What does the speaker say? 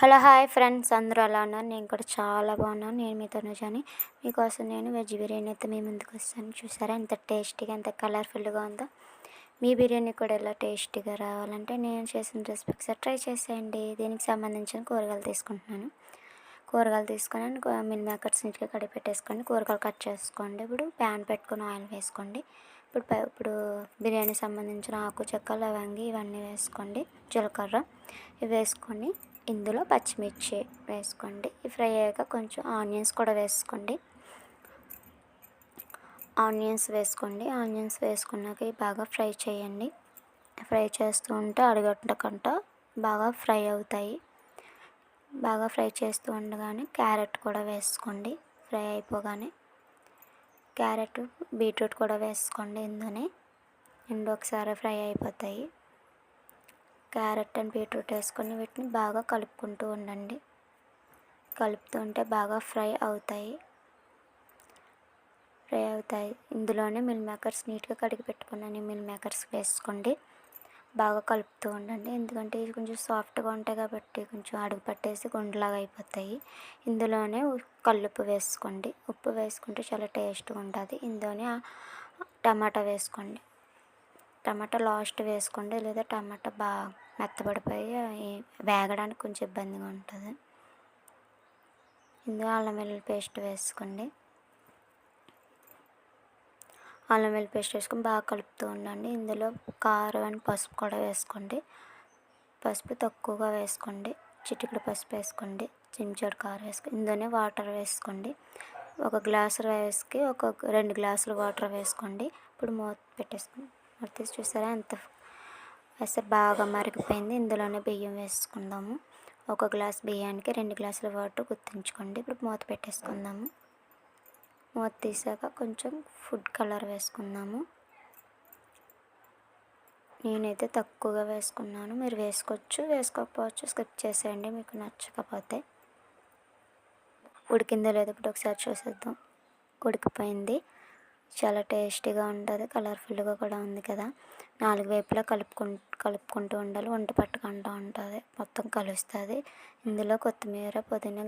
Hello hi friends, అందరూ ఎలా ఉన్నారు? నేను కూడా చాలా బాగున్నాను. నేను మీ తనుజని. మీకోసం నేను వెజ్ బిర్యానీ అయితే మీ ముందుకు వస్తాను. చూసారా ఎంత టేస్టీగా, ఎంత కలర్ఫుల్గా ఉందో. మీ బిర్యానీ కూడా ఎలా టేస్టీగా రావాలంటే నేను చేసిన రెసిపీ ఒకసారి ట్రై చేసేయండి. దీనికి సంబంధించిన కూరగాయలు తీసుకుంటున్నాను. కూరగాయలు తీసుకొని మిల్ మేకర్స్ నీట్గా కడిగి పెట్టేసుకోండి. కూరగాయలు కట్ చేసుకోండి. ఇప్పుడు ప్యాన్ పెట్టుకొని ఆయిల్ వేసుకోండి. ఇప్పుడు బిర్యానీ సంబంధించిన ఆకు, చెక్క, లవంగి ఇవన్నీ వేసుకోండి. జీలకర్ర ఇవి వేసుకొని ఇందులో పచ్చిమిర్చి వేసుకోండి. ఇవి ఫ్రై అయ్యాక కొంచెం ఆనియన్స్ కూడా వేసుకోండి. ఆనియన్స్ వేసుకున్నాక ఇవి బాగా ఫ్రై చేయండి. ఫ్రై చేస్తూ ఉంటే అడుగంటకుండా బాగా ఫ్రై అవుతాయి. బాగా ఫ్రై చేస్తూ ఉండగానే క్యారెట్ కూడా వేసుకోండి. ఫ్రై అయిపోగానే క్యారెట్, బీట్రూట్ కూడా వేసుకోండి. రెండు ఒకసారి ఫ్రై అయిపోతాయి. క్యారెట్ అండ్ బీట్రూట్ వేసుకొని వీటిని బాగా కలుపుకుంటూ ఉండండి. కలుపుతుంటే బాగా ఫ్రై అవుతాయి. ఇందులోనే మిల్ మేకర్స్ నీట్గా కడిగి పెట్టుకున్నాను. మిల్ మేకర్స్ వేసుకోండి. బాగా కలుపుతూ ఉండండి. ఎందుకంటే ఇది కొంచెం సాఫ్ట్గా ఉంటాయి కాబట్టి కొంచెం అడుగు పట్టేసి గుండెలాగా అయిపోతాయి. ఇందులోనే కల్లుప్పు వేసుకోండి. ఉప్పు వేసుకుంటే చాలా టేస్ట్గా ఉంటుంది. ఇందులోనే టమాటా వేసుకోండి. టమాటా లాస్ట్ వేసుకోండి, లేదా టమాటా బాగా మెత్తబడిపోయి వేగడానికి కొంచెం ఇబ్బందిగా ఉంటుంది. ఇందులో అల్లం వెల్లుల్లి పేస్ట్ వేసుకోండి. అల్లం వెల్లుల్లి పేస్ట్ వేసుకొని బాగా కలుపుతూ ఉండండి. ఇందులో కారం అండ్ పసుపు కూడా వేసుకోండి. పసుపు తక్కువగా వేసుకోండి. చిటికెడు పసుపు వేసుకోండి. చెంచాడు కారం వేసుకోండి. ఇందులోనే వాటర్ వేసుకోండి. ఒక గ్లాసు రైస్కి ఒక 2 గ్లాసులు వాటర్ వేసుకోండి. ఇప్పుడు మూత పెట్టేసుకోండి. మూత తీసి చూసారా ఎంత వేస్తే బాగా మరిగిపోయింది. ఇందులోనే బియ్యం వేసుకుందాము. ఒక గ్లాస్ బియ్యానికి 2 గ్లాసుల వాటర్ గుర్తుంచుకోండి. ఇప్పుడు మూత పెట్టేసుకుందాము. మూత తీసాక కొంచెం ఫుడ్ కలర్ వేసుకుందాము. నేనైతే తక్కువగా వేసుకున్నాను. మీరు వేసుకోవచ్చు, వేసుకోకపోవచ్చు, స్కిప్ చేసేయండి మీకు నచ్చకపోతే. ఉడికిందో లేదో ఇప్పుడు ఒకసారి చూసేద్దాం. ఉడికిపోయింది. చాలా టేస్టీగా ఉంటుంది. కలర్ఫుల్గా కూడా ఉంది కదా. 4 వైపులా కలుపుకుంటూ ఉండాలి. వంట పట్టుకుంటూ ఉంటుంది, మొత్తం కలుస్తుంది. ఇందులో కొత్తిమీర, పుదీనా